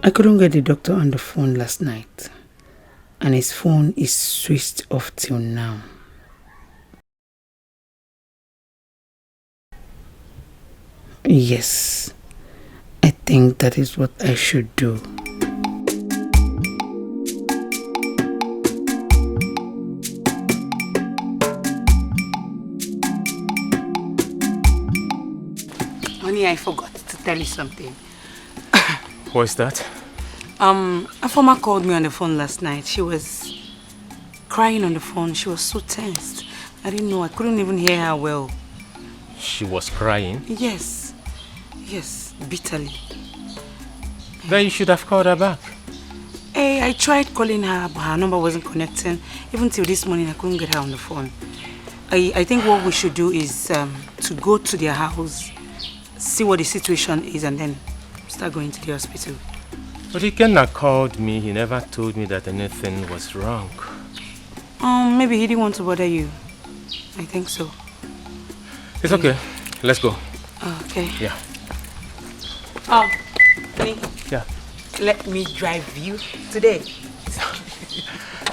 I couldn't get the doctor on the phone last night. And his phone is switched off till now. Yes, I think that is what I should do. Honey, I forgot to tell you something. What's that? A former called me on the phone last night. She was crying on the phone. She was so tensed. I didn't know. I couldn't even hear her well. She was crying? Yes. Yes, bitterly. Then you should have called her back. Hey, I tried calling her, but her number wasn't connecting. Even till this morning, I couldn't get her on the phone. I think what we should do is to go to their house, see what the situation is, and then start going to the hospital. But Ikenna called me. He never told me that anything was wrong. Maybe he didn't want to bother you. I think so. It's okay. Let's go. Okay. Yeah. Honey. Yeah. Let me drive you today.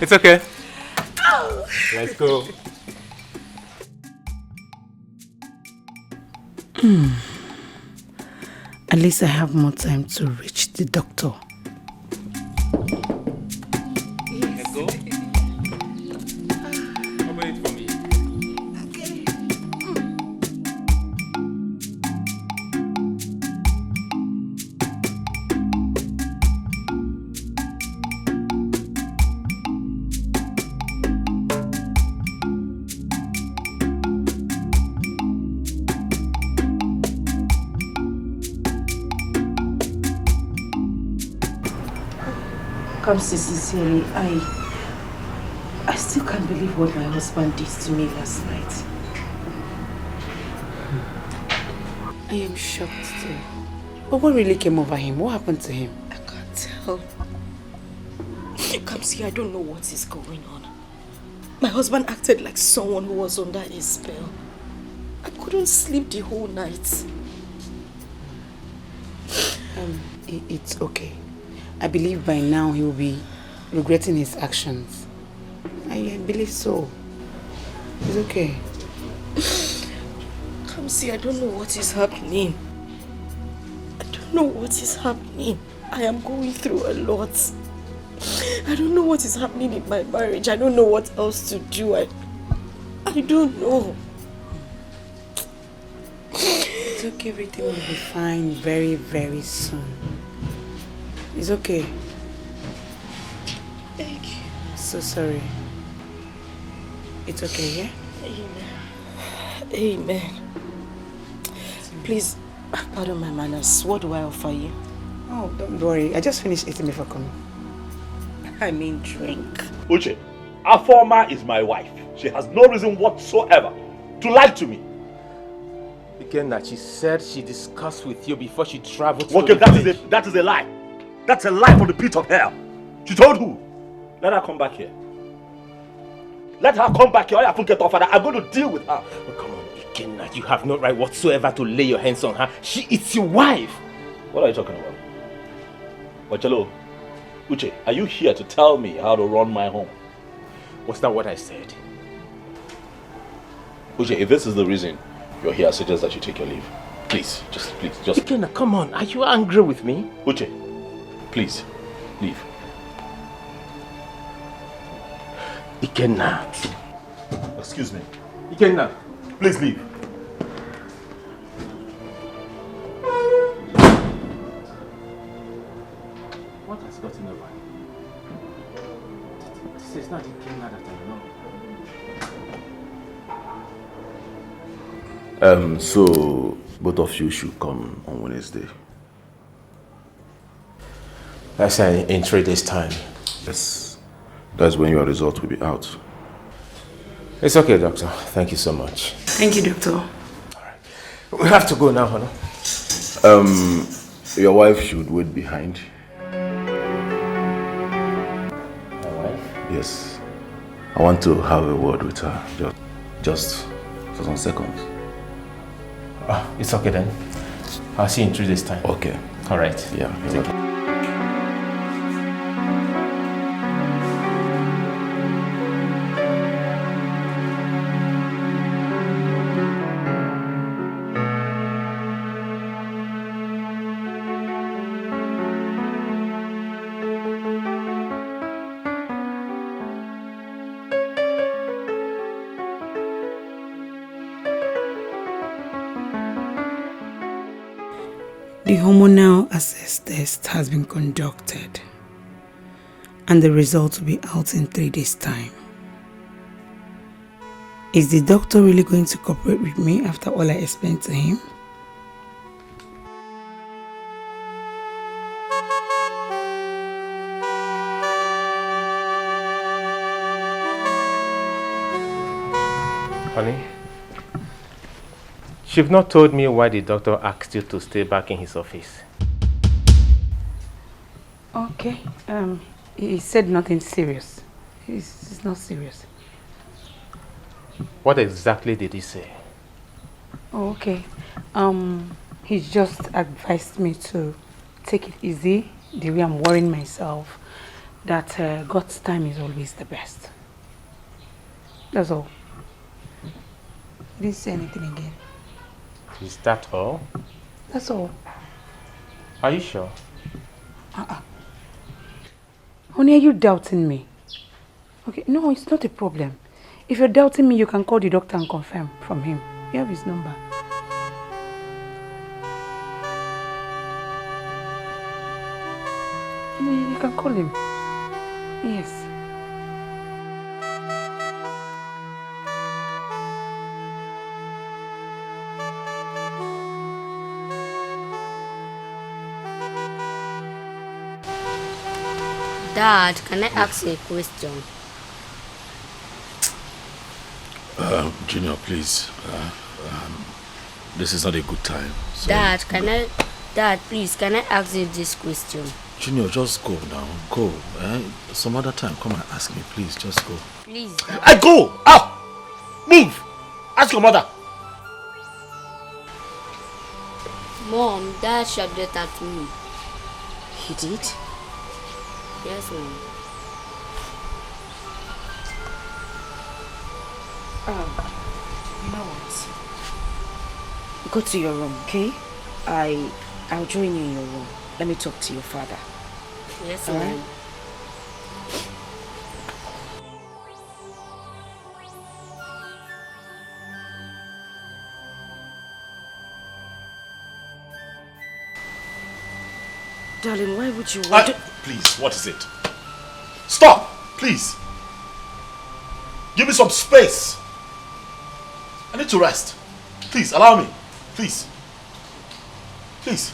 It's okay. Oh. Let's go. At least I have more time to reach the doctor. Let's go. Open it for me. Okay. Come see, sincerely, I still can't believe what my husband did to me last night. I am shocked too. But what really came over him? What happened to him? I can't tell. Come see, I don't know what is going on. My husband acted like someone who was under a spell. I couldn't sleep the whole night. It's okay. I believe by now he will be regretting his actions. I believe so. It's okay. Come see, I don't know what is happening. I don't know what is happening. I am going through a lot. I don't know what is happening in my marriage. I don't know what else to do. I don't know. It's okay, everything will be fine very, very soon. It's okay. Thank you. So sorry. It's okay, yeah? Amen. Amen. Please, pardon my manners. What do I offer you? Oh, don't worry. I just finished eating before coming. I mean drink. Uche, Afoma is my wife. She has no reason whatsoever to lie to me. Ikenna, she said she discussed with you before she traveled to Okay, the that village. is a lie. That's a lie from the pit of hell. She told who? Let her come back here. Let her come back here. I'm going to deal with her. Oh, come on, Ikenna, you have no right whatsoever to lay your hands on her. She is your wife. What are you talking about? Wachalo, Uche, are you here to tell me how to run my home? Was that what I said? Uche, if this is the reason you're here, I suggest that you take your leave. Please. Ikenna, come on. Are you angry with me? Uche, please, leave. Ikenna. Excuse me. Ikenna. Please leave. What has gotten over you? This is not Ikenna that I know. So both of you should come on Wednesday. That's in 3 days' time. Yes. That's when your result will be out. It's okay, doctor. Thank you so much. Thank you, doctor. All right. We have to go now, honey. Your wife should wait behind. My wife? Yes. I want to have a word with her. Just for some seconds. It's okay then. I'll see you in 3 days' time. Okay. All right. Yeah. Take care. The hormonal access test has been conducted and the results will be out in 3 days' time. Is the doctor really going to cooperate with me after all I explained to him? Honey, you've not told me why the doctor asked you to stay back in his office. Okay, he said nothing serious. It's not serious. What exactly did he say? Oh, okay. He just advised me to take it easy, the way I'm worrying myself, that God's time is always the best. That's all. He didn't say anything again. Is that all? That's all. Are you sure? Honey, are you doubting me? Okay, no, it's not a problem. If you're doubting me, you can call the doctor and confirm from him. You have his number. You can call him. Yes. Dad, can I ask you a question? Junior, please. This is not a good time. So Dad, please, can I ask you this question? Junior, just go now. Go. Some other time, come and ask me. Please, just go. Please, Dad. I go! Out! Move! Ask your mother. Mom, Dad shouted at me. He did? Yes, Mom. You know what? Go to your room, okay? I'll join you in your room. Let me talk to your father. Yes, All Mom. right? Darling, why would you want to... Please, what is it? Stop! Please! Give me some space! I need to rest. Please, allow me. Please. Please.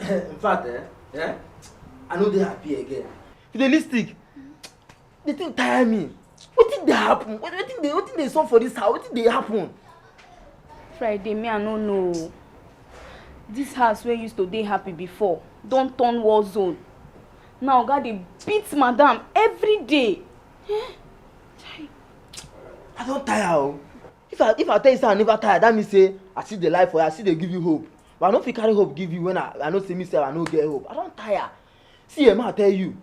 In fact, I know they happy again. Realistic, the thing tire me. What did they happen? What did they solve for this house? What did they happen? Friday, me I no know. This house where used to dey happy before don't turn war zone. Now God dey beat madam every day. I don't tire. If I tell you say I never tire, that means say I see the life for you, I see they give you hope. But I don't fit carry hope give you when I know say me say I no get hope. I don't tire. See, I tell you,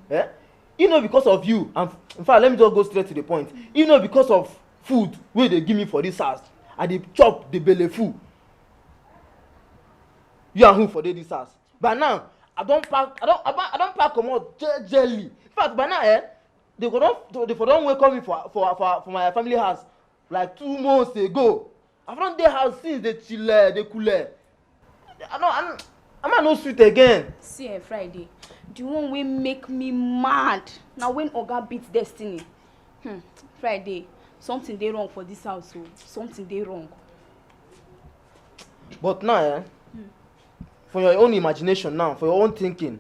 you know because of you, and in fact, let me just go straight to the point. You know because of food wey they give me for this house, I dey chop the belly full. You and who for this house? But now I don't pack comot jelly. In fact, by now they don't welcome me for my family house like 2 months ago. I found their house since they chill, they cool. I'm not sweet again. See, Friday, the one wey make me mad now when Oga beat Destiny. Friday, something dey wrong for this house. Oh, something dey wrong. But now, for your own imagination now, for your own thinking,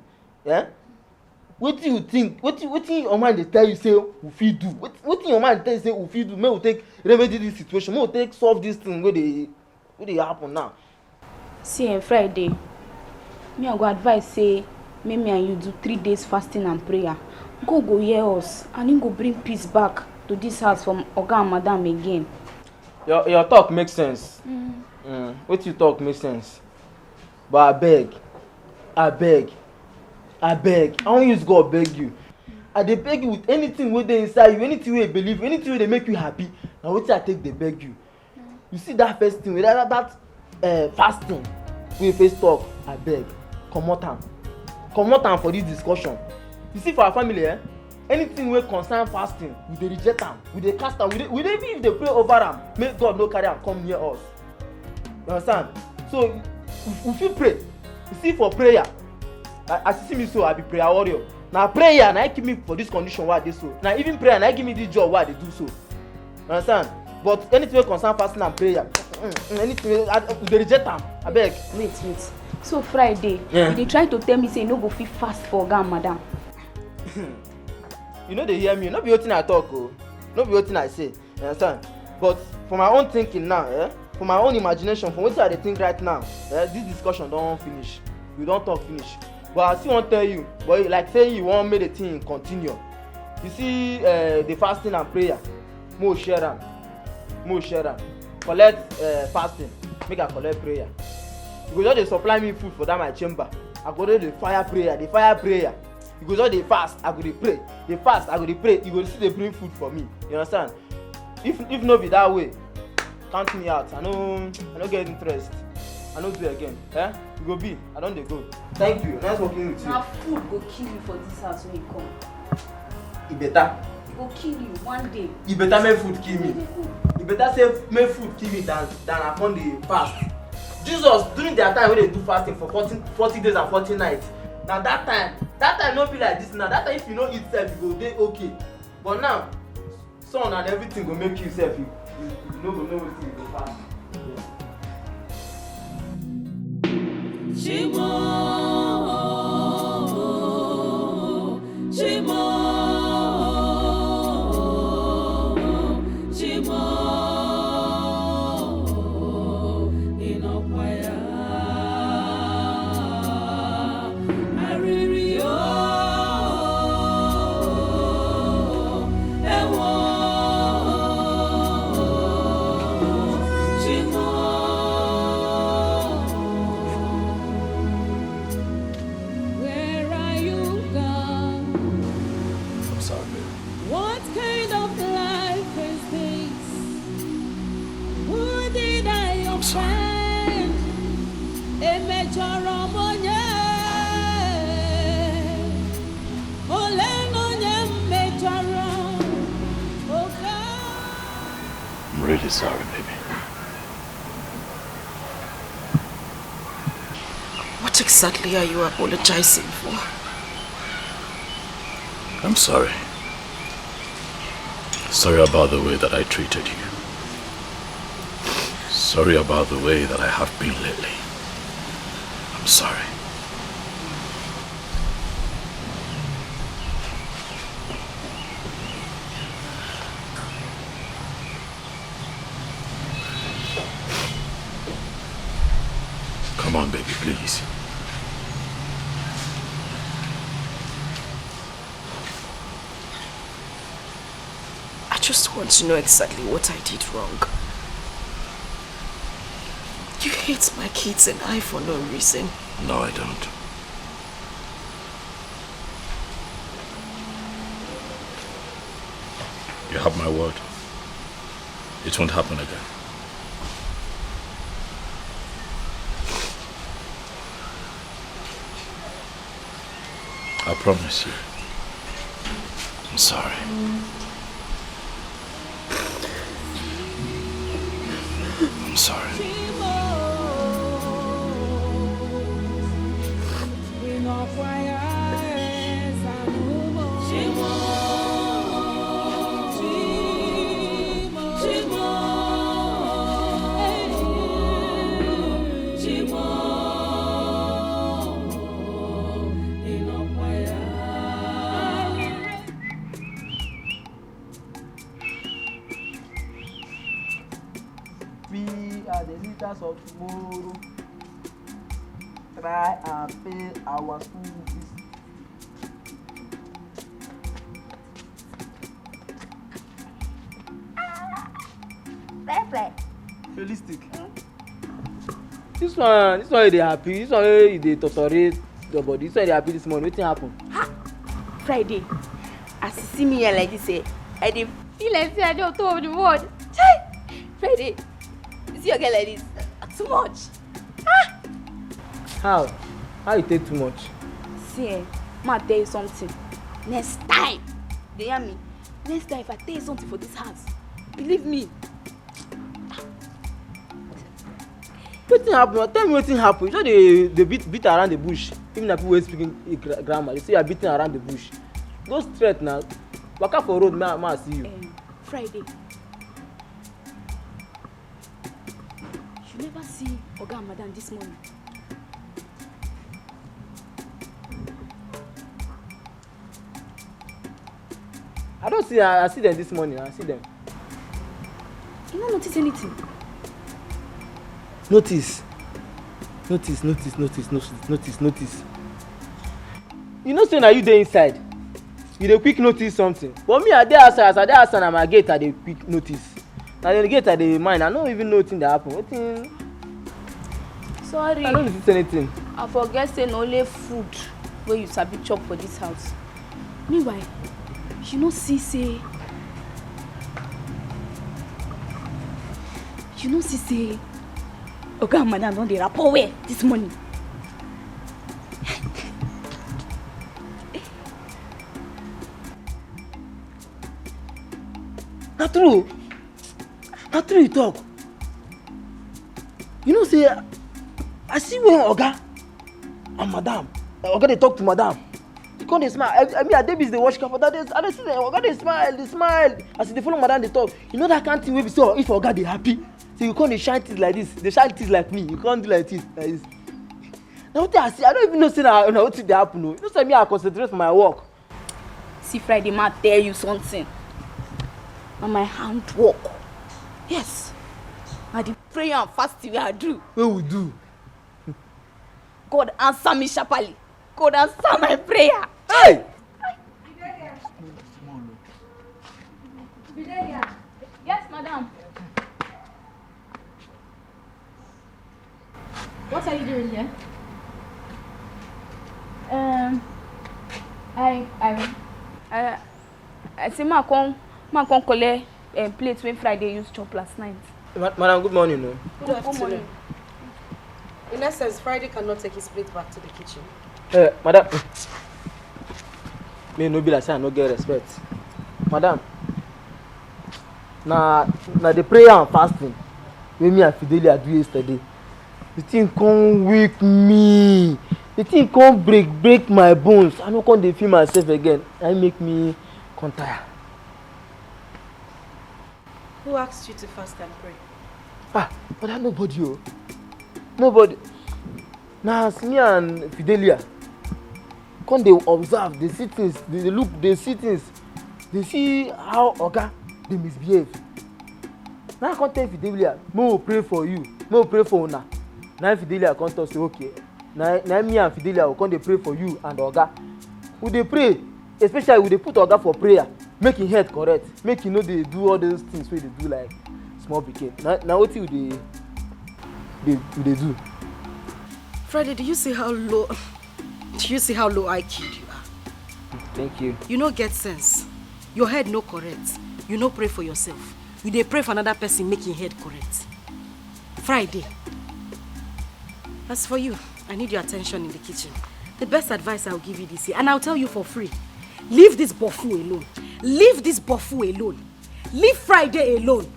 what do you think? What your mind dey tell you say we fit do? What your mind tell you say we fit do? May we take remedy this situation? May we take solve this thing where they happen now? See, Friday, me I go advise say me and you do 3 days fasting and prayer. God go hear us and he go bring peace back to this house from Oga and Madam again. Your talk makes sense. What you talk makes sense. But I beg. I won't use God beg you. I dey beg you with anything wey dey inside you, anything wey you believe, anything wey dey make you happy. Now wetin I take dey beg you. You see that first thing, that fasting wey you first talk, I beg, comot am for this discussion. You see for our family, anything wey concern fasting, we dey reject am, we dey cast am, we dey even dey pray over am, make God no carry am come near us. You understand? So we fit pray. You see for prayer, as you see me so, I be prayer warrior. Na prayer na keep me for this condition wey I dey so. Na even prayer na give me this job wey I dey do so. You understand? But anything wey concern fasting and prayer, anything wey we dey reject am. Abeg. Wait. So Friday, you dey try to tell me say you no go fit fast for Oga and Madam. You no dey hear me. No be wetin I talk o. No be wetin I say. You understand? But for my own thinking now, for my own imagination, from wetin I dey think right now, this discussion don finish. We don talk finish. But I still wan tell you, but like say you wan make the thing continue. You see the fasting and prayer, mo share am. Collect fasting, make I collect prayer. You go just dey supply me food for that my chamber. I go dey fire prayer. You go just dey fast, I go dey pray. Dey fast, I go dey pray. You go still dey bring food for me. You understand? If no be that way, count me out. I no get interest. I no do again. You go be. I don dey go. Thank you. Nice working with you. Na food go kill you for this house when you come. E better. E go kill you one day. E better make food kill me. E better say make food kill me than I come dey fast. Jesus during their time wey dey do fasting for 40 days and 40 nights. Na that time no be like this now. That time if you no eat sef, you go dey okay. But now, sun and everything go make you sef. You no go know wetin you go fast. I'm really sorry, baby. What exactly are you apologizing for? I'm sorry. Sorry about the way that I treated you. Sorry about the way that I have been lately. I'm sorry. Come on, baby, please. I just want to know exactly what I did wrong. You hate my kids and I for no reason. No, I don't. You have my word. It won't happen again. I promise you. I'm sorry. I'm sorry. We are the leaders of tomorrow. Try and pay our school fees fly. Realistic. This one they happy. This one they tolerate your body. This one they happy this morning. Wetin happen? Ha! Friday. As you see me here like this, I dey feel like say I dey on top of the world. Chai! Friday. You see your girl like this? Too much. Ah! How you take too much? See, ma tell you something. Next time, they hear me. Next time, if I tell you something for this house, believe me. Wetin happen? Tell me wetin happen. You know they beat around the bush. Even if people wey speaking grammar, they say you are beating around the bush. Go straight now. Waka for road, ma see you. Friday. You never see Oga and Madam this morning. I don't see. I see them this morning. I see them. You don't notice anything? Notice. You know, say now you there inside. You dey quick notice something. But me, I dey outside. As I dey outside, na my gate I dey quick notice. Na the gate I dey mind. I no even know wetin dey happen. Wetin? Sorry. I no notice anything. I forget say na only food wey you sabi chop for this house. Meanwhile, you no see say Oga and Madam don dey rapport well this morning. Na true you talk. You know say I see when Oga and Madam, Oga dey talk to Madam. He come dey smile. I mean, Adebis dey watch camera. I dey see them. Oga dey smile. As he dey follow Madam dey talk, you know that kind thing wey be say if Oga dey happy, so you come dey shine teeth like this, dey shine teeth like me. You come do like this. Na wetin I see. I don't even know say na wetin dey happen o. You know say me I concentrate for my work. See Friday, ma tell you something. Na my handwork. Yes. Na the prayer and fasting wey I do. Wey we do? God answer me sharply. God answer my prayer. Hey! Yes, madam. What are you doing here? I say ma come collect plate when Friday use chop last night. Madam, good morning. No? Good morning. In essence, Friday cannot take his plate back to the kitchen. Madam, me no be like say I no get respect. Madam, na the prayer and fasting wey me and Fidelia do yesterday. The thing come weak me. The thing come break my bones. I no come dey feel myself again. That make me come tire. Who asked you to fast and pray? But nobody. Nobody. Now as me and Fidelia come dey observe, dey see things, dey look, dey see things, dey see how Oga dey misbehave. Now I come tell Fidelia, "May we pray for you, may we pray for una." Now Fidelia come talk say, "Okay." Now me and Fidelia will come dey pray for you and Oga. We dey pray, especially we dey put Oga for prayer, make him head correct, make him no dey do all those things wey dey do like small pikin. Na wetin we dey do. Friday, do you see how low IQ you are? Thank you. You no get sense. Your head no correct. You no pray for yourself. You dey pray for another person making head correct. Friday. As for you, I need your attention in the kitchen. The best advice I'll give you this year, and I'll tell you for free. Leave this bofu alone. Leave this bofu alone. Leave Friday alone.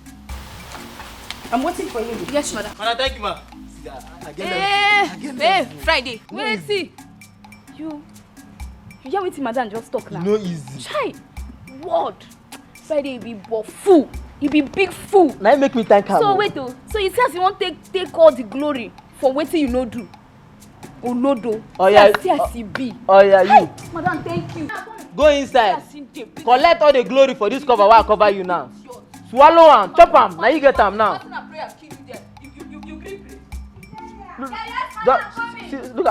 I'm waiting for you. Yes, madam. Madam, thank you, ma. Friday. Wait, see. You hear wetin madam just talk now? No easy. Chai. Word. Friday, you be bofu. You be big fool. Now you make me thank her. So wait oh. So you say as you want take all the glory for wetin you no do. Olodo. Oh yeah. See as you be. Oh yeah, you. Hey, madam, thank you. Go inside. Collect all the glory for this cover while I cover you now. Swallow am, chop am. Now you get am now.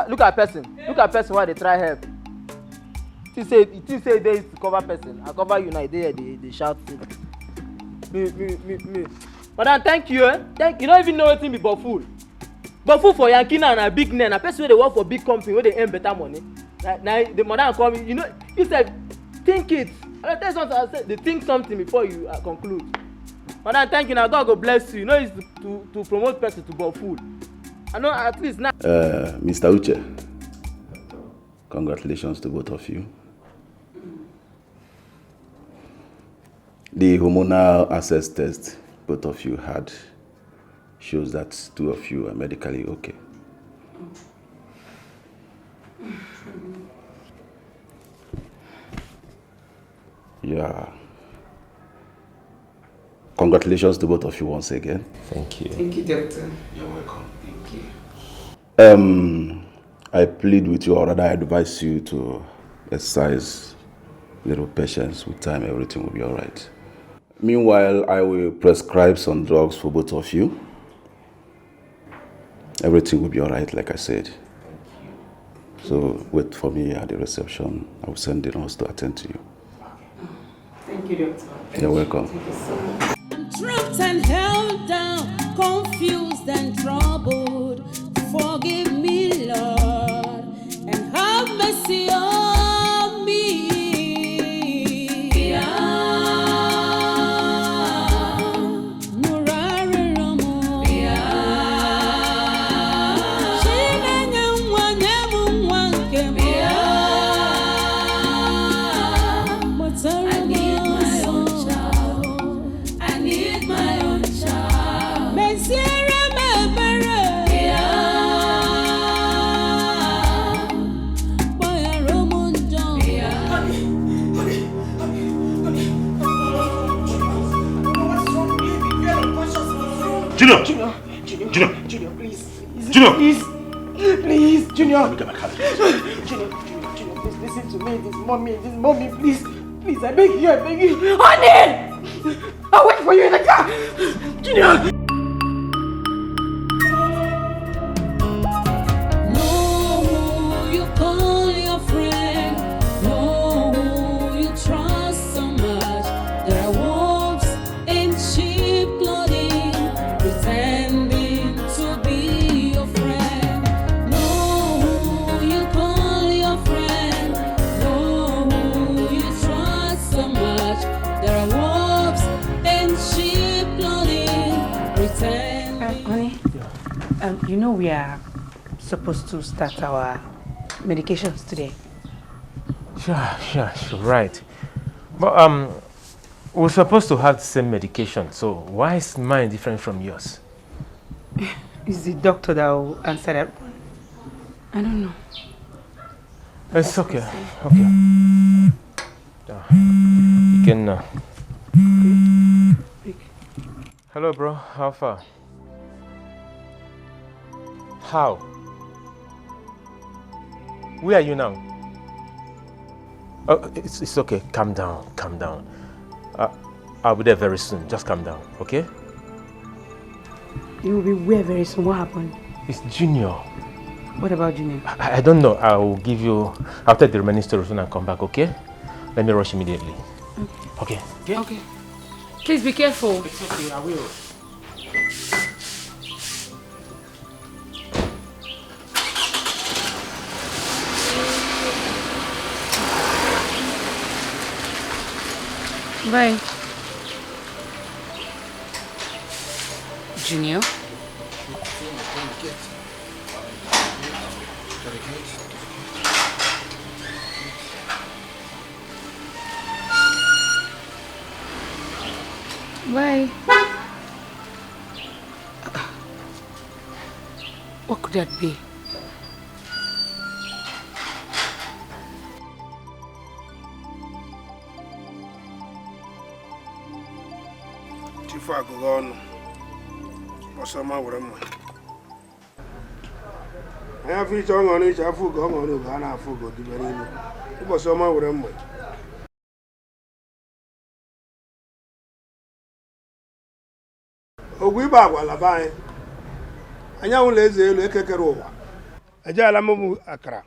Look at person. Look at person while they try help. He say they used to cover person. I cover you now. They shout. Me. Madam, thank you. Thank you. Don't even know anything about food. But food for Yankee now a big name. A person where they work for big company where they earn better money. Now the madam call me. You know, you said think it. I tell you something. I said they think something before you conclude. Madam, thank you. Now God go bless you. You know it's to promote person to buy food. I know at least now. Mr. Uche, congratulations to both of you. The hormonal access test both of you had shows that 2 of you are medically okay. Yeah. Congratulations to both of you once again. Thank you. Thank you, doctor. You're welcome. Thank you. I plead with you, or rather I advise you to exercise little patience. With time, everything will be all right. Meanwhile, I will prescribe some drugs for both of you. Everything will be all right, like I said. So wait for me at the reception. I will send the nurse to attend to you. Thank you, doctor. You're welcome. Thank you so much. I'm trapped and held down, confused and troubled. Forgive me, Lord, and have mercy on me. Junior, please. Junior. Please, Junior. Let me get my car. Junior, please listen to me. This mommy, please, I beg you. Honey! I'll wait for you in the car. Junior. You know we are supposed to start our medications today. Sure, right. But we're supposed to have the same medication, so why is mine different from yours? It's the doctor that will answer that one. I don't know. It's okay. Okay. You can. Hello, bro. How far? How? Where are you now? Oh, it's okay. Calm down. I'll be there very soon. Just calm down, okay? You will be where very soon? What happened? It's Junior. What about Junior? I don't know. I'll take the remaining stories when I come back, okay? Let me rush immediately. Okay. Okay. Please be careful. It's okay, I will. Bye. Junior? Bye. What could that be? Gone. Osama Wurama. I have each on each, I forgot on the Ghana, I forgot the very name. It was Osama Wurama. Oh, we back while I buy. I know lazy, like a carova. A jalamu akra.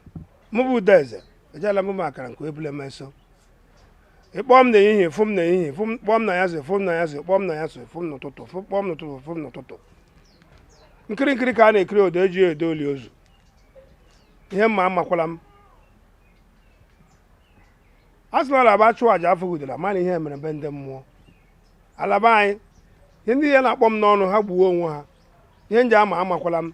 Mubu desert. A jalamu makran, Quibble Meso. Bomb the in from the in from bomb Nayas, from Nayas, bomb Nayas, from no toto, bomb no toto, from no toto. Nkiri ka na ekiri odeji edoli ozu. Ihe mma makwalam. Asụla alaba chụọ aja afọ gudela mana ihe mere be ndị mmụọ. Alaba anyị ndị ya na-akpọ m n'ọnụ ha gbuo onwe ha. Ihe nje amakwalam.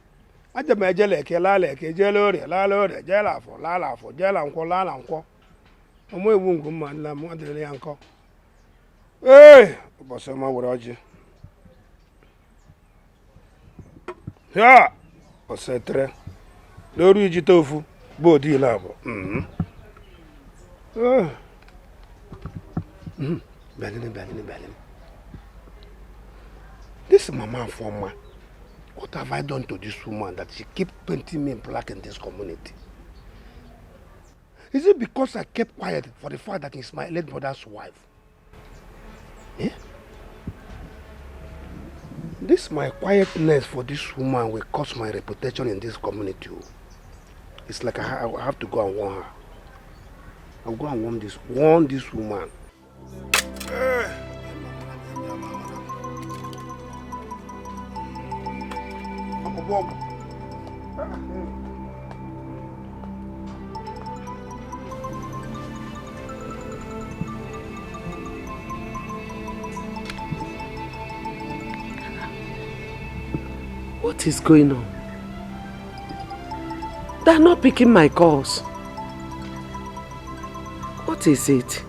Aja m ejele eke lala eke jele orie jele afọ lala afọ jele nkwọ lala nkwọ. Ụmụ ewu ngụ mma nla m adịrịla ya nkọ. Ụbọchị ọma were ọjị. Ya osetere lórí iji tofu bodi labo Berlin. This mama former, what have I done to this woman that she keep painting me black in this community? Is it because I kept quiet for the fact that he's my late brother's wife? Eh? This my quietness for this woman will cost my reputation in this community. It's like I have to go and warn her. I'll go and warn this woman. What is going on? They're not picking my calls. What is it?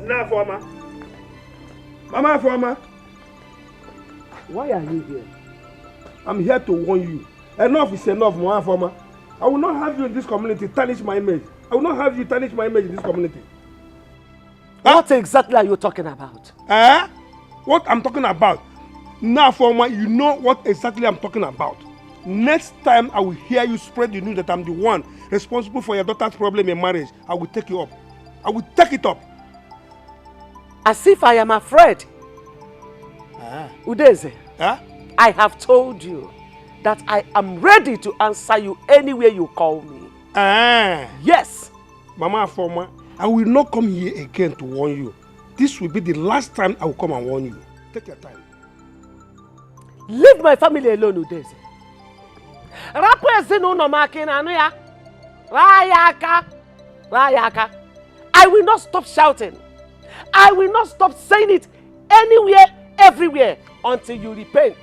Now, Mama Forma, why are you here? I'm here to warn you. Enough is enough, Mama Forma. I will not have you in this community tarnish my image. I will not have you tarnish my image in this community. What exactly are you talking about? What I'm talking about? Now, Forma, you know what exactly I'm talking about. Next time I will hear you spread the news that I'm the one responsible for your daughter's problem in marriage, I will take you up. I will take it up. As if I am afraid. Udeze, I have told you that I am ready to answer you anywhere you call me. Yes. Mama Forma, I will not come here again to warn you. This will be the last time I will come and warn you. Take your time. Leave my family alone, Udeze. Rayaka. I will not stop shouting. I will not stop saying it anywhere, everywhere, until you repent.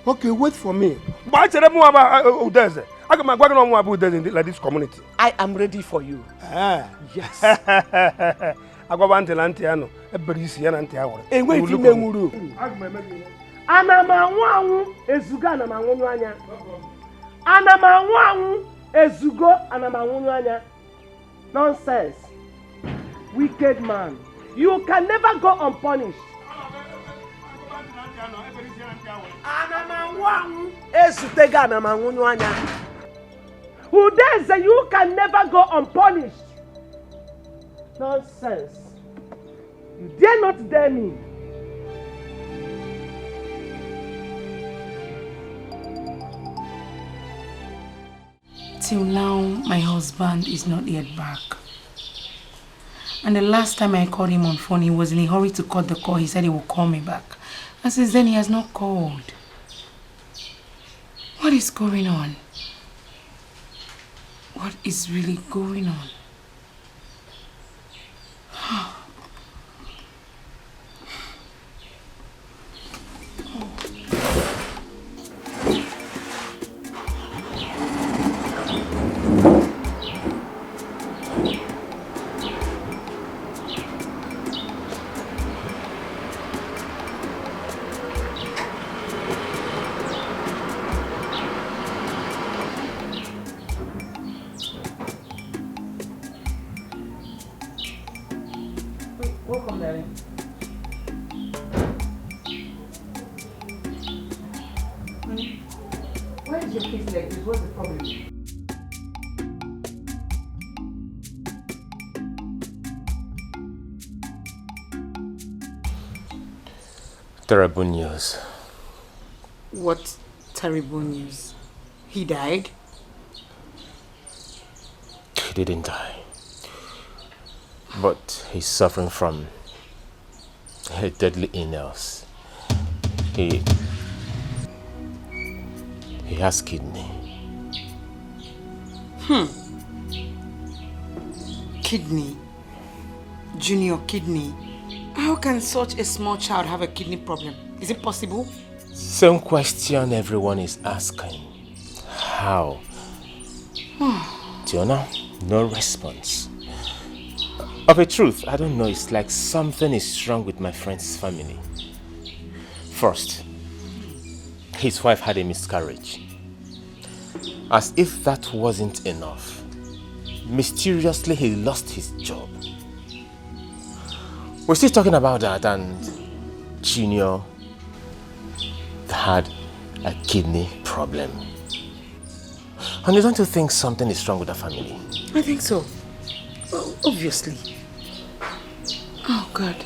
Okay, wait for me. But I more about Udeze. I got my wagon on about Udeze like this community. I am ready for you. Yes. I got one Telantiano, a Berisian and Tower. And wait, you know, Anamawangu ezuga anamawanwanya. Anamawangu ezugo anamawanwanya. Nonsense. Wicked man. You can never go unpunished. Anamawangu ezutega anamawanwanya. Udeze, you can never go unpunished. Nonsense. You dare not dare me. Till now, my husband is not yet back. And the last time I called him on phone, he was in a hurry to cut the call. He said he would call me back. And since then, he has not called. What is going on? What is really going on? Welcome, darling. Why is your face like this? What's the problem? Terrible news. What terrible news? He died? He didn't die. But he's suffering from a deadly illness. He has kidney. Kidney? Junior kidney? How can such a small child have a kidney problem? Is it possible? Same question everyone is asking. How? Tiona, no response. Of a truth, I don't know. It's like something is wrong with my friend's family. First, his wife had a miscarriage. As if that wasn't enough, mysteriously he lost his job. We're still talking about that, and Junior had a kidney problem. And you don't you think something is wrong with the family? I think so. Obviously. Oh God.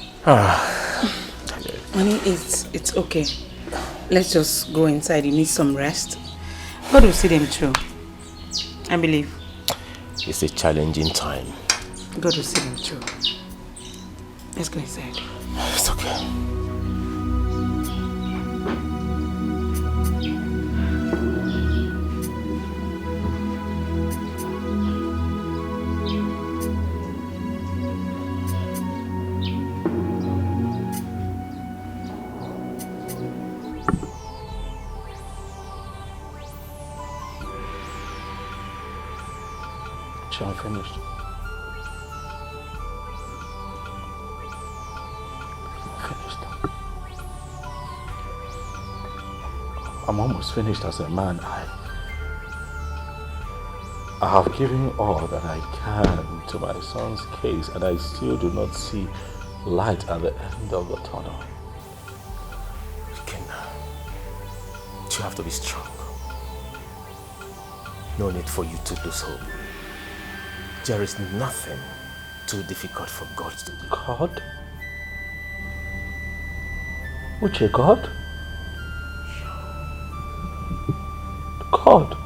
Honey, it's okay. Let's just go inside. You need some rest. God will see them through. I believe. It's a challenging time. God will see them through. Let's go inside. It's okay. I'm finished. I'm almost finished as a man. I have given all that I can to my son's case, and I still do not see light at the end of the tunnel. You have to be strong. No need for you to lose hope. There is nothing too difficult for God to do. God? Uche, God? God?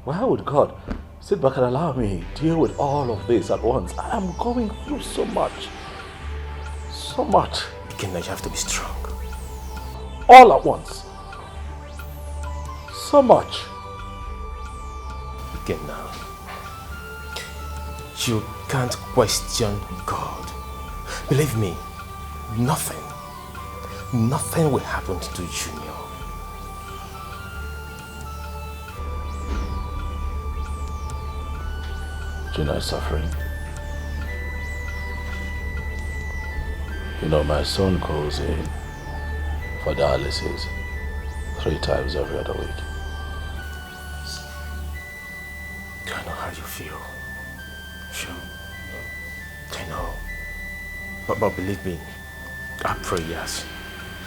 Why would God sit back and allow me deal with all of this at once? I am going through so much. So much. Again, you have to be strong. All at once. So much. Again now. You can't question God. Believe me, nothing will happen to Junior. Junior is suffering. You know, my son goes in for dialysis 3 times every other week. I know how you feel. Sure. I know. But believe me, our prayers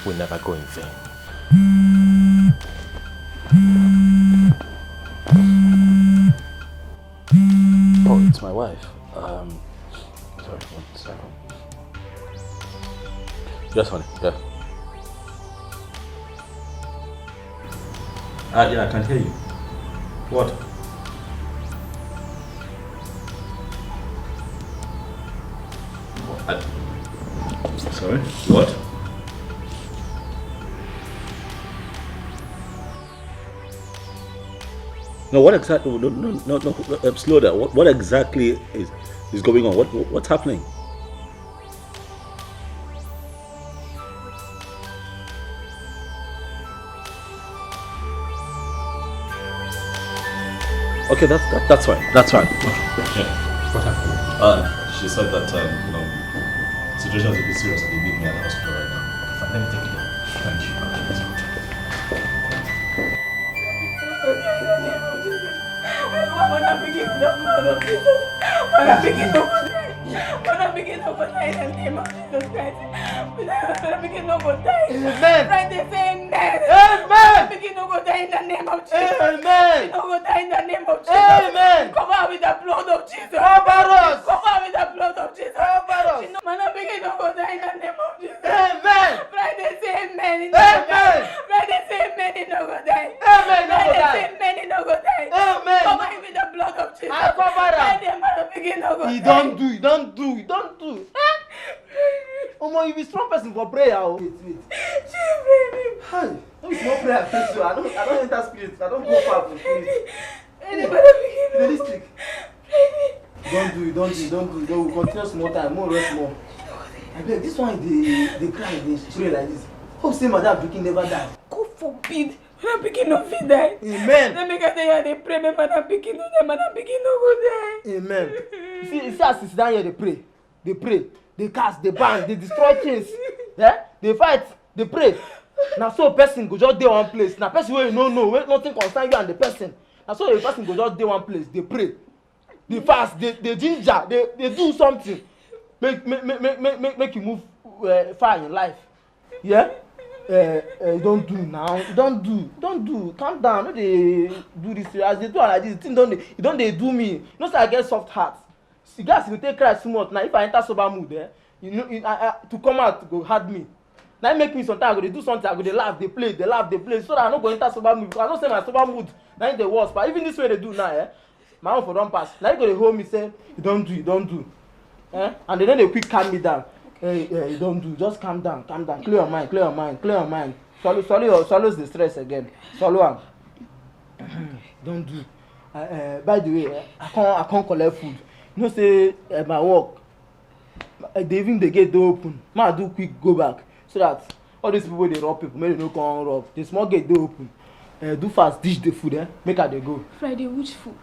will never go in vain. Oh, it's my wife. Sorry, 1 second. Yes, honey, yeah. Yeah, I can hear you. What? Sorry? What? No, what exactly? No, slow down. What exactly is going on? What's happening? Okay, that's fine. That's fine. Yeah. What happened? She said that situation is a bit serious and they need me at the hospital right now. Okay, fine. Let me take it down. Thank you. Mother begin no go die in the name of Jesus Christ. Mother begin no go die. Amen. Friday say amen. Amen. Mother begin no go die in the name of Jesus. Amen. No go die in the name of Jesus. Amen. Cover with the blood of Jesus. Cover us. Cover with the blood of Jesus. Cover us. Mother begin no go die in the name of Jesus. Amen. Friday say amen. Amen. Friday say amen. He no go die. Amen. No go Friday die. say amen. He no go die. Amen. Cover him with the blood of Jesus. I cover him. Friday mother begin no go die. You don't do. Omo, you be strong person for prayer. Oh. Wait. Hi. No be small prayer face so. I don't enter spirit. I don't go far from spirit. Realistic. Don't do. Don't continue small time. More rest more. I beg, this one they cry, they pray like this. Hope say madam pikin never die. God forbid. Madam pikin no fit die. Amen. Let me get there. They pray. Make madam pikin no die. Madam pikin no go die. Amen. See as they sit down here, they pray, they cast, they bang, they destroy things. Yeah? They fight, they pray. Now so person go just dey one place. Now person wey you no know, wey nothing concern you and the person. Now so the person go just dey one place, they pray, they fast, they ginger, they do something. Make you move far in life. Yeah? Don't do now. Don't do. Calm down. No dey do this. As they do like this, thing don't they do me. You know say I get soft heart. See guys, you take cry too much. Now if I enter sober mood, you know, to come out go hard me. Now it make me sometimes I go dey do something, I go dey laugh, they play, so that I no go enter sober mood. Because I know say my sober mood now it dey worse. But even this way they do now, my own for don pass. Now you go dey hold me say you don't do. And they don't quick calm me down. Hey, you don't do. Just calm down. Clear your mind. Swallow the stress again. Swallow am. Don't do. By the way, I can't collect food. You know say my work. The gate dey open. Ma do quick go back so that all these people they rob people. Maybe they no come rob. The small gate dey open. Do fast dish the food. Make her they go. Friday, which food?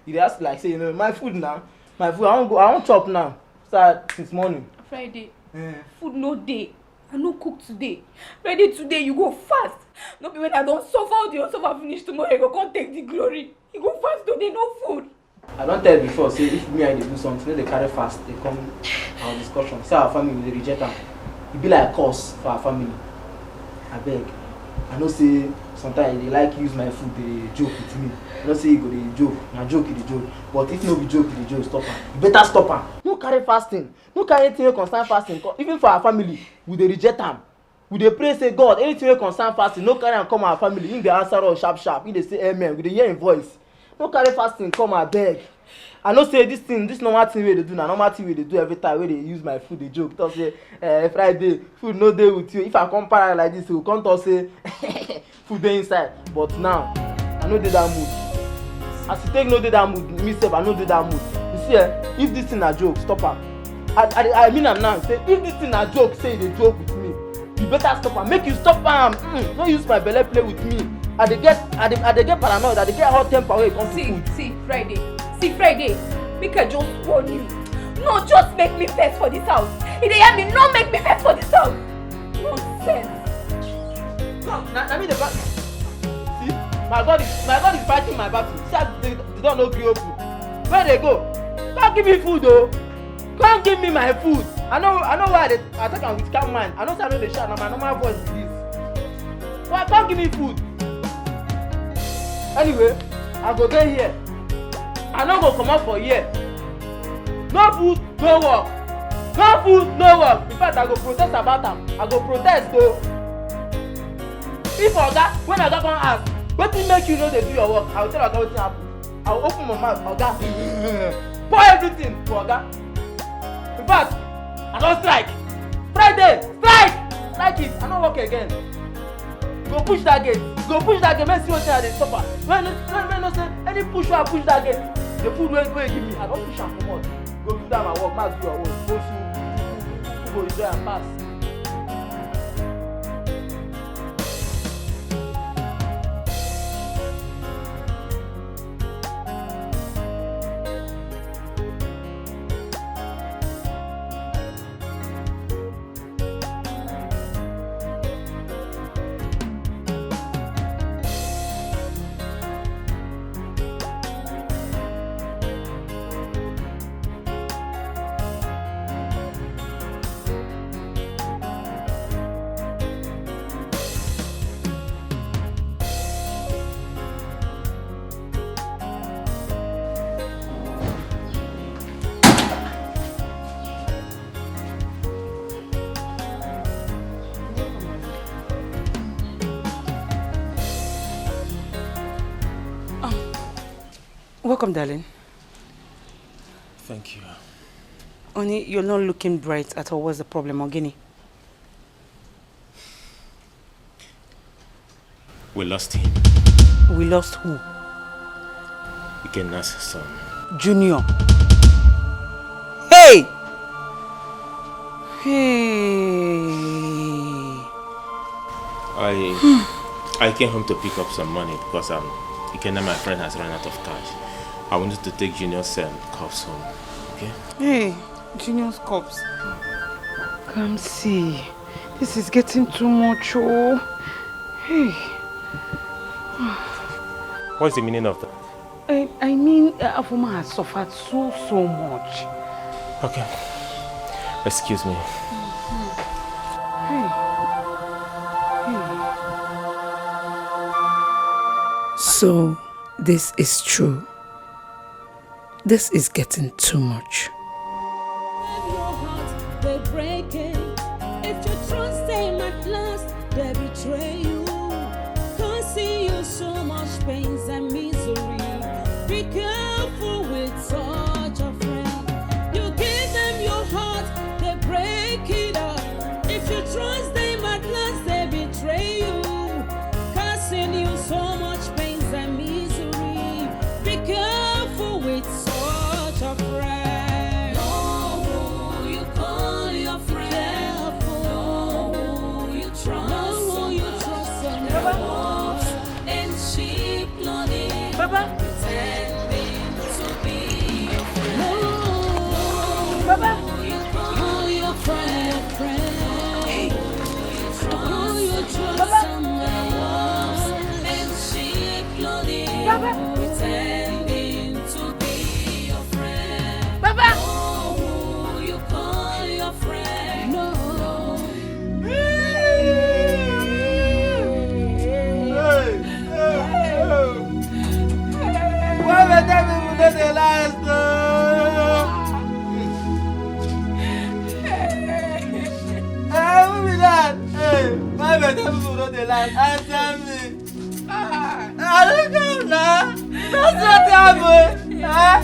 You ask like say my food now. My food I won't chop now. Start since morning. Friday. Food no day. I no cook today. Friday today you go fast. No be when I don't suffer finish tomorrow you go come take the glory. You go fast today, no food. I don't tell before say if me and they do something, they carry fast, they come our discussion. Say our family they reject them. It be like curse for our family. I beg. I know say sometimes they like use my food, they joke with me. I know say you go they joke, na joke is the joke. But if no be joke, the joke stop am. You better stop am. No carry fasting. No carry anything wey concern fasting. Even for our family, we dey reject am. We dey pray say God, anything wey concern fasting, no carry am come our family. Him dey answer us sharp. He dey say amen. We dey hear him voice. No carry fasting come abeg. I know say this normal thing wey dey do na normal thing wey dey do every time wey dey use my food dey joke. Talk say Friday food no dey with you. If I come para like this, you go come talk say food dey inside. But now I no dey that mood. As you take no dey that mood, me sef I no dey that mood. You see if this thing na joke, stop am. I mean am now. Say if this thing na joke, say you dey joke with me, you better stop am. Make you stop am. No use my belle play with me. I dey get paranoid. I dey get hot temper when it comes to food. See Friday, make I just warn you. No, just make me vex for this house. If they hear me, no make me vex for this house. Nonsense. No, I mean the battle. See, my God is fighting my battle. See, they don't know gree open. Where they go? Come give me food, though. Come give me my food. I know why I take am with calm mind. I know say I know the shout. Now my normal voice is this. Why come give me food? Anyway, I go get here. I no go come out for here. No food, no work. No food, no work. In fact, I go protest about am. I go protest though. If Oga, when Oga come ask, wetin make you no dey do your work? I will tell Oga wetin happen. I will open my mouth, Oga. Pour everything to Oga. In fact, I don strike. Friday, strike! Strike it. I no work again. Go push that gate. Make see wetin I dey suffer. When no say any push wey I push that gate, the food wey give me, I don push am comot. Go do that my work, ma do your own. Go see who go enjoy am pass. welcome, darling. Thank you. Only you're not looking bright at all. What's the problem, Ogini? We lost him. We lost who? Ikenna's son. Junior. Hey! Hey! I came home to pick up some money because Ikenna, my friend, has run out of cash. I wanted to take Junior's cups home. Okay? Hey, Junior's cups. Come see. This is getting too much, oh. Hey. What's the meaning of that? I mean, Afuma has suffered so much. Okay. Excuse me. Hey. So, this is true. This is getting too much. Your heart, they break it. If you trust them at last, they betray you. Causing you so much pain and misery. Be careful with such a friend. You give them your heart, they break it up. If you trust them at last, they betray you. Causing you so much pain and misery. Be careful with such a friend. Know who you call your friend. Know who you trust. Know who you trust. Wolves in sheep clothing. Pretending to be your friend. Know who you call your friend. Hey. Who you trust. Wolves in sheep clothing. Pretending to be your friend. Know who you call your friend. No. Why would that people do the last? Hey, who be that? Hey, why would that people do the last? Answer me. I don't know now. That's what happened. Huh?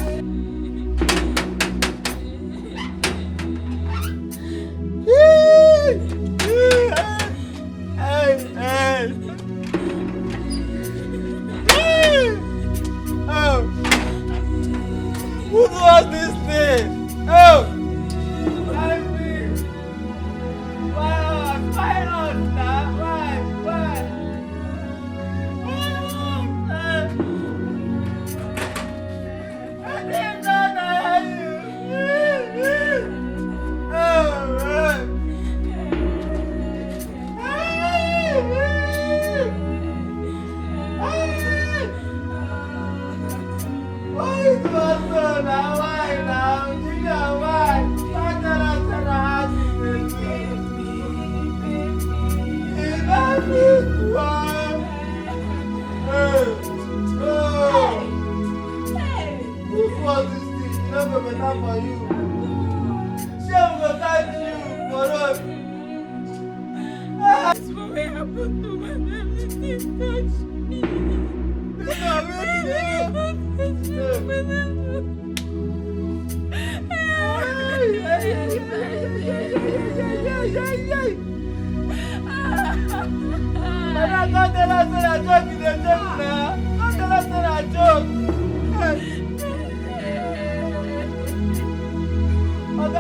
Oh, who does this thing? Oh, why me? Why not now? Why? I didn't know that Why is my son now? Why now? Junior, why? Why not answer the house? Is that this one? Who was this thing? You never better for you. She will thank you for us. That's what happened to my family. They touched me.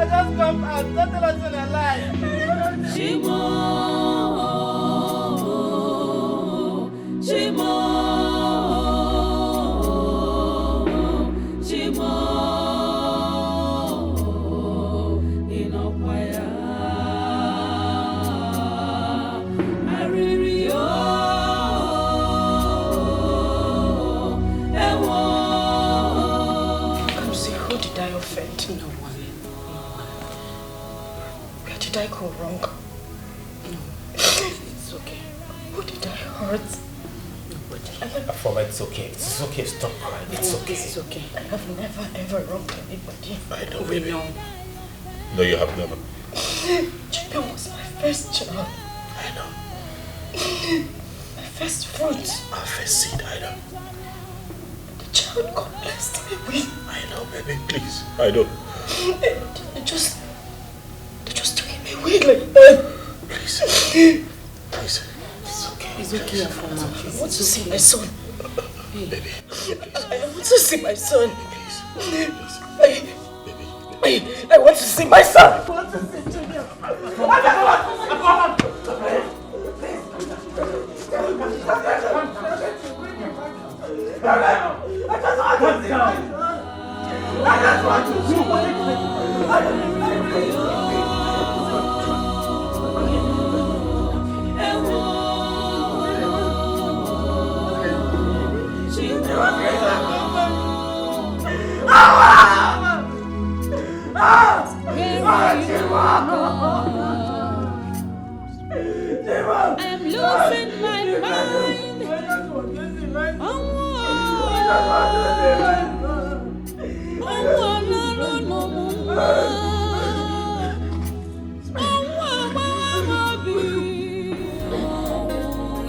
Just come and don't tell us in a lie. Chimo. Did I go wrong? No. It's okay. Who did I hurt? Nobody. It's okay. It's okay. Stop crying. It's okay. This is okay. I have never ever wronged anybody. I know, We baby. know. No, you have never. Chicken was my first child. I know. My first fruit. Our first seed, I know. The child, God bless me with. I know, baby, please. I know. Just take me away like that. Please. Please. It's okay. It's okay, Afoma. I want to see my son. Baby. I want to see my son. Please. I want to see my son. I want to see Junior. I'm losing my mind.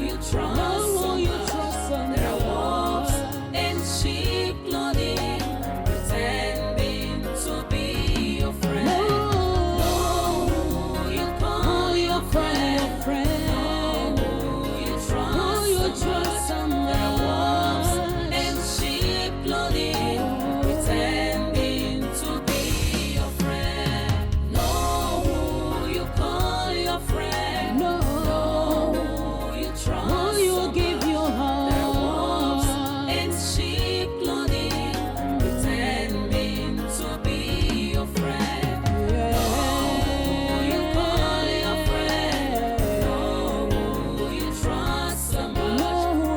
You trust someone. There are wolves in sheep clothing, pretending to be your friend. No, you call your friend. You trust someone. There are wolves in sheep clothing, pretending to be your friend. No, you call your friend. No, you trust you give your heart. There are wolves in sheep clothing, pretending to be your friend. No, you call your friend. No, you trust someone.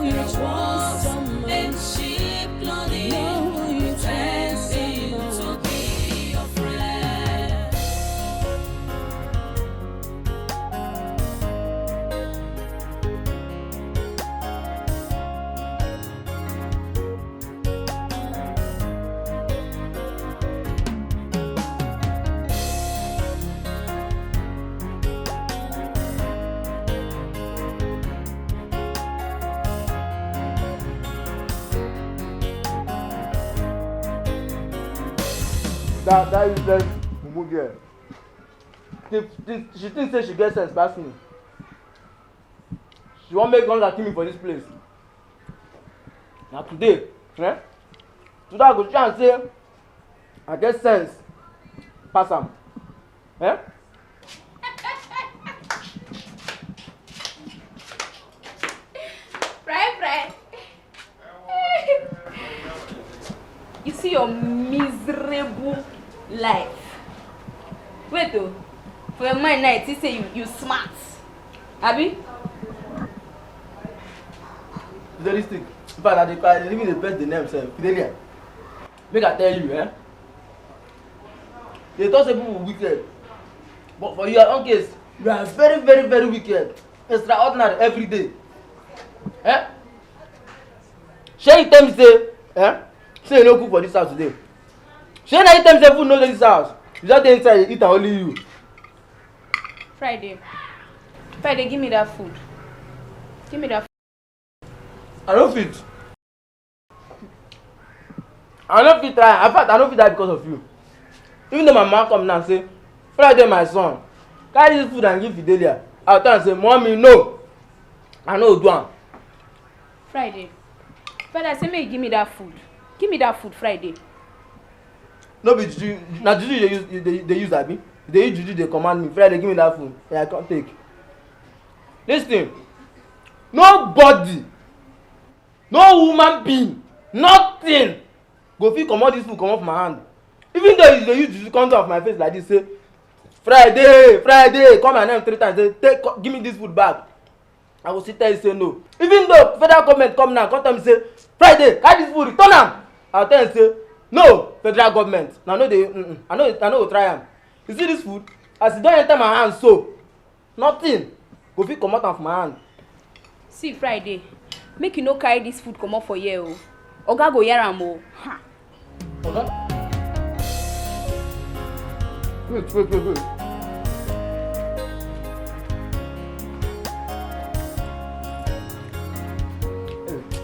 There are wolves in sheep clothing, pretending to be your friend. That useless mumu girl. She thinks say she gets sense past me. She won't make hunger kill me for this place. Now today, Today I go try and say I get sense pass am. Right. You see your miserable life. Wait though, for your mind now, it say you smart. Abi? Very strict. In fact, I dey even dey best the name sef. Fidelia. Make I tell you, they talk say people wicked, but for your own case, you are very, very, very wicked. Extraordinary every day. Shey you tell me say, say you no cook for this house today. Shey na you tell me say food no dey this house. You just dey inside eat am only you. Friday, give me that food. Give me that food. I no fit try. In fact, I no fit die because of you. Even though my mama come now and say, Friday my son, carry this food and give Fidelia. I will tell am say, mommy no, I no do am. Friday, I say make you give me that food. Give me that food, Friday. No be juju, na juju they use abi. They use juju dey command me. Friday give me that food. Yeah, I can't take. Lis ten, nobody, no human being, nothing go fit comot this food comot from my hand. Even though you dey use juju come off my face like this, say Friday, call my name 3 times, say give me this food back. I go still tell you say no. Even though federal government come now, come tell me say Friday, carry this food, return am. I tell you say no, federal government. Now no dey, I no go try am. You see this food, as e don enter my hand so, nothing go fit comot am from my hand. See Friday, make you no carry this food comot for here o. Oga go hear am o. Oga? Wait.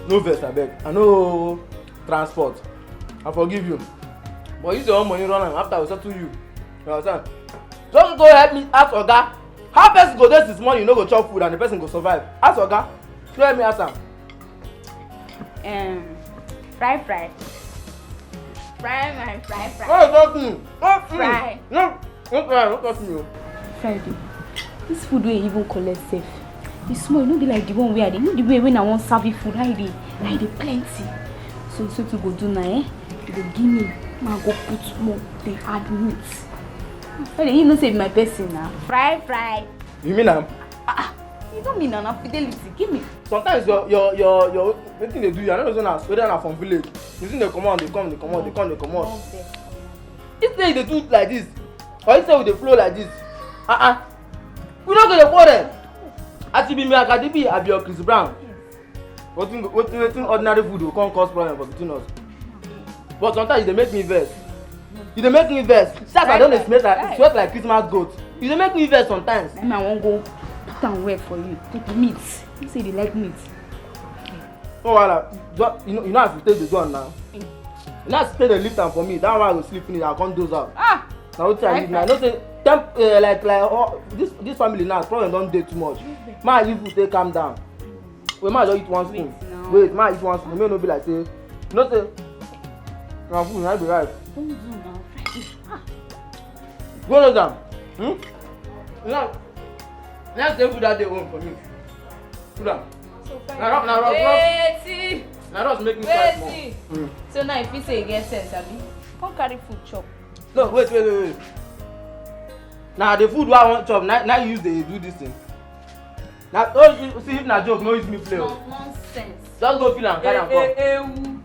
No vex abeg. I know transport. I forgive you. But use your own money run am after we settle you. You understand? Just go help me ask Oga. How person go there this morning, you no go chop food and the person go survive? Ask Oga. Go help me ask am. Fry. Fry. Oh, talk to me. Fry. No, don't talk to me. Friday. This food wey even collect safe. The small, you know, be like the one where they know the way when I want serve you food, how they plenty. So to go do now, you go give me, I go put more, they add meat. Friday, you know say my person now. Fry. You mean am? You don't mean na fidelity. Give me. Sometimes your wetin they do, you know whether na from village. You see they come out, they come. If they do like this, or if they flow like this, we don't go to quarrel. As you be me, Akadibi, I be your Chris Brown. Wetin ordinary food will come cause problem for between us. But sometimes they make me vex. You dey make me vex. That's why I don't sweat like Christmas goat. You dey make me vex sometimes. Then I won't go put am well for you. Take the meat. You say they like meat. Oh, well, you know as you take the gun now. You know as you take the lift am for me. That one I go sleep finish. I come doze out. Now wetin I need now? I know say this family now problem don dey too much. Ma leave food take calm down. Wait, ma just eat one spoon. Wait, ma eat one spoon. Make no be like say, you know say, na food na be right. Don't do now. Go know down. Now, let's take food that day home for me. Put down. Now just make me cry more. So now if you say you get sense, abi, come carry food chop. No, wait. Now the food wey I want chop, now you use dey do this thing. Now, see if na joke, no use me play. Nonsense. Just go feel am, carry am come.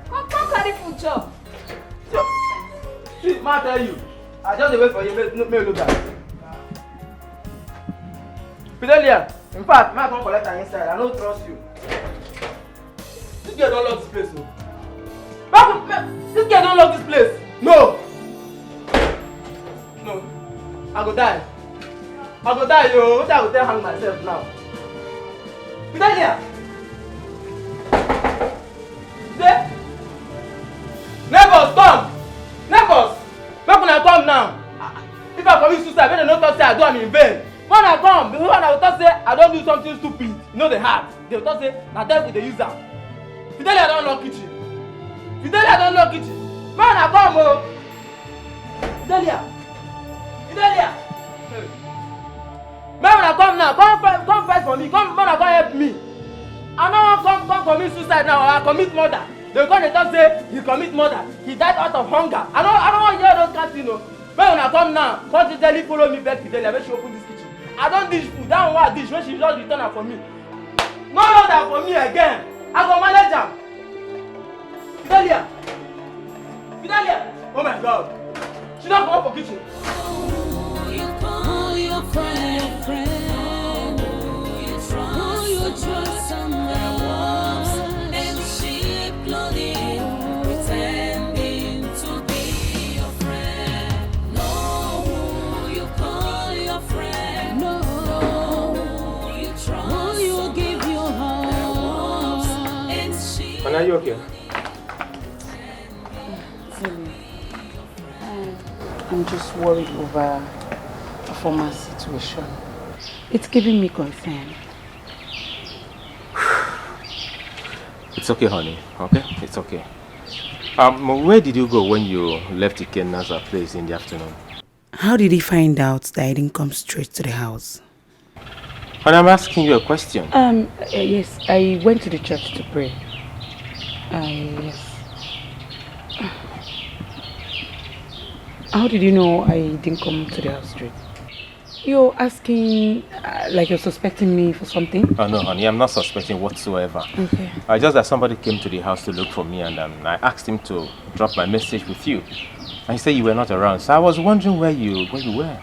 Come carry food chop. See, ma tell you, I just dey wait for you, make you look at it. Fidelia, in fact, ma come collect her inside, I no trust you. This girl don lock this place o. This girl don lock this place. No, I go die, yo. What I go tell hang myself now? Fidelia! There? Neighbors, come! Neighbors! Make una come now! If I commit suicide, make dem no talk say I do am in vain. When I come, before I will talk say I don do something stupid. You know the heart. They will talk say na devil dey use am. Fidelia don lock kitchen. Make una come o! Fidelia! Make una come now, come fight for me, come help me. I no wan come commit suicide now or I commit murder. They come dey talk say he commit murder, he died out of hunger. I don't wan hear those kind things o. Make una come now, come jejely follow me back Fidelia make she open this kitchen. I don dish food, that one wey I dish when she just return am for me. No load am for me again. I go manage am. Fidelia! Oh my God! She don come up for kitchen. Call your friend, who you trust someone, and she plotting, pretending to be your friend. No, you call your friend, no, who you trust, who you give your heart, and she. Are you okay? I'm just worried over a former situation. It's giving me concern. It's okay, honey. Okay? It's okay. Where did you go when you left Ikenna's place in the afternoon? How did he find out that I didn't come straight to the house? And I'm asking you a question. Yes, I went to the church to pray. Yes. How did you know I didn't come to the house straight? You're asking, like you're suspecting me for something? Oh no, honey, I'm not suspecting whatsoever. Okay. Just that somebody came to the house to look for me and I asked him to drop my message with you. And he said you were not around, so I was wondering where you were.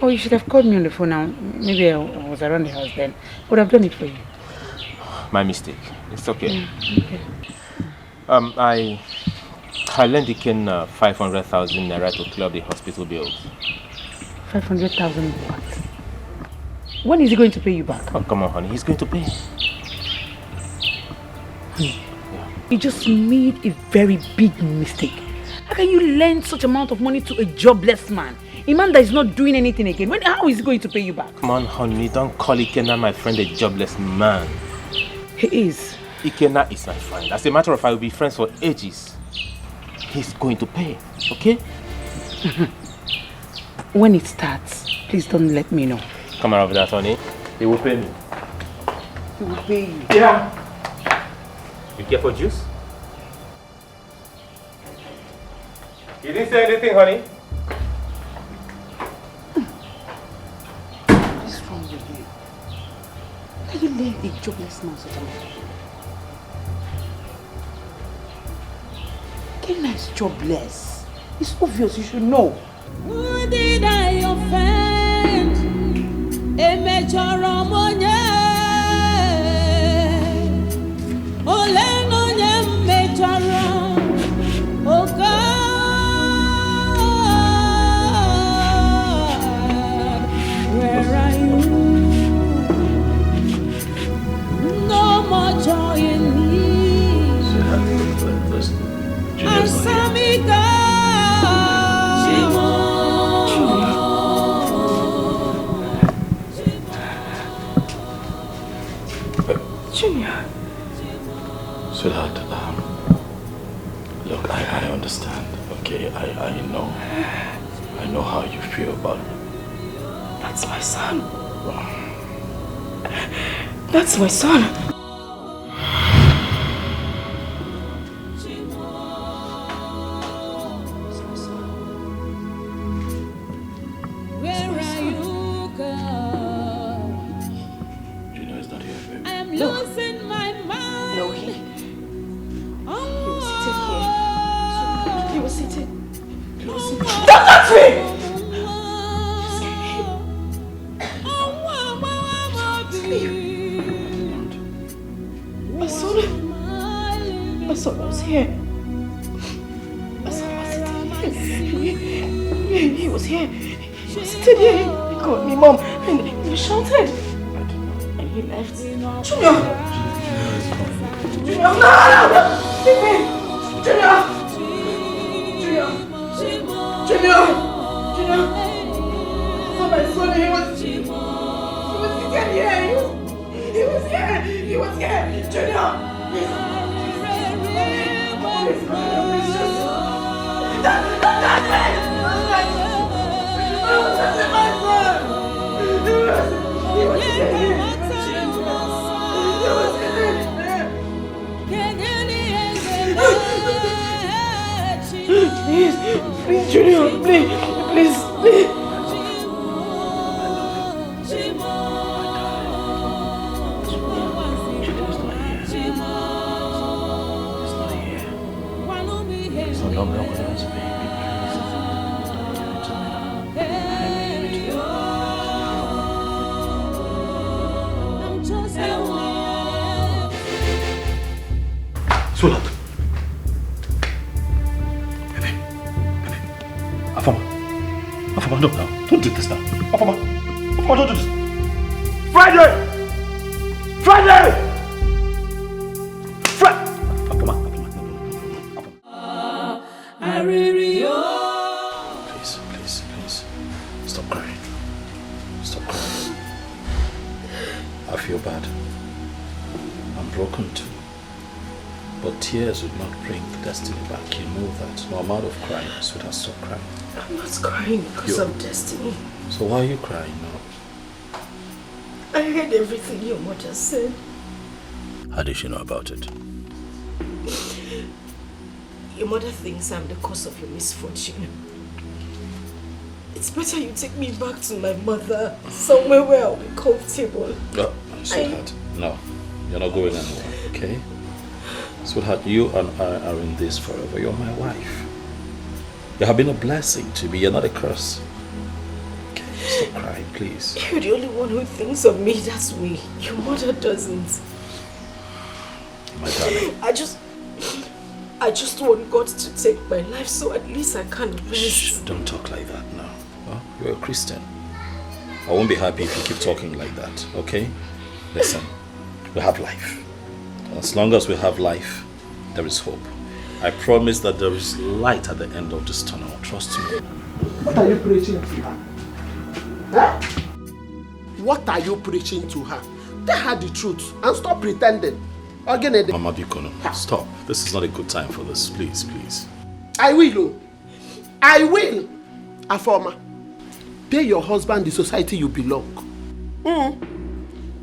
Oh, you should have called me on the phone now. Maybe I was around the house then. Would have done it for you. My mistake. It's okay. Okay. I lent Iken 500,000 naira to clear the hospital bills. 500,000 what? When is he going to pay you back? Oh, come on, honey. He's going to pay. Honey, You just made a very big mistake. How can you lend such amount of money to a jobless man? A man that is not doing anything again. How is he going to pay you back? Come on, honey, don't call Ikenna my friend a jobless man. He is. Ikenna is my friend. As a matter of fact, we'll be friends for ages. He's going to pay, okay? When it starts, please don't let me know. Come around with that, honey. He will pay me. He will pay you. Yeah. You care for juice? You didn't say anything, honey? What is wrong with you? Can you lend a jobless man such a money? Ikenna is jobless. It's obvious, you should know. Who did I offend? Oh God, where are you? No more joy in me. Answer me, God. Junior. Sweetheart, look, I understand, okay? I know how you feel, but... That's my son. That's my son. Where are you, God? Junior is not here, baby. I'm losing my mind. No, he was seated here. He was seated. Don't touch me! My son was here. My son was sitting here. He was here. He was sitting here. He called me mom and he shouted. And he left. Junior! Junior! No! Leave me! Junior! Junior! Oh, my son, he was sitting here. He was here. Junior! Please, Junior, please. Sweetheart. Baby. Afama, no, don't do this now. Afama, don't do this. Friday! Afama, no. Please. Stop crying. I feel bad. I'm broken too. But tears would not bring destiny back. You know that. No amount of crying, sweetheart, stop crying. I'm not crying because of destiny. So why are you crying now? I heard everything your mother said. How did she know about it? Your mother thinks I'm the cause of your misfortune. It's better you take me back to my mother, somewhere where I'll be comfortable. No, sweetheart, no. You're not going anywhere, okay? Sweetheart, you and I are in this forever. You're my wife. You have been a blessing to me. You're not a curse. Okay, stop crying, please. You're the only one who thinks of me that way. Your mother doesn't. My darling. I just want God to take my life so at least I can rest. Shh, don't talk like that now. Huh? You're a Christian. I won't be happy if you keep talking like that, okay? Listen, we have life. As long as we have life, there is hope. I promise that there is light at the end of this tunnel. Trust me. What are you preaching to her? Huh? What are you preaching to her? Tell her the truth and stop pretending. Mama Bikono, stop. This is not a good time for this. Please, please. I will. I will. Afoma, pay your husband the society you belong.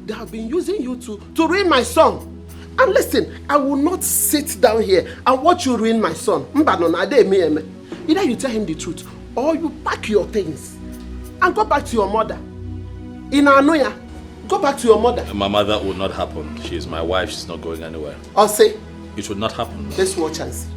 They have been using you to ruin my son. And listen, I will not sit down here and watch you ruin my son. Either you tell him the truth or you pack your things and go back to your mother. In Anoya, go back to your mother. Mama, that will not happen. She is my wife. She's not going anywhere. I'll say. It will not happen. Let's watch and see.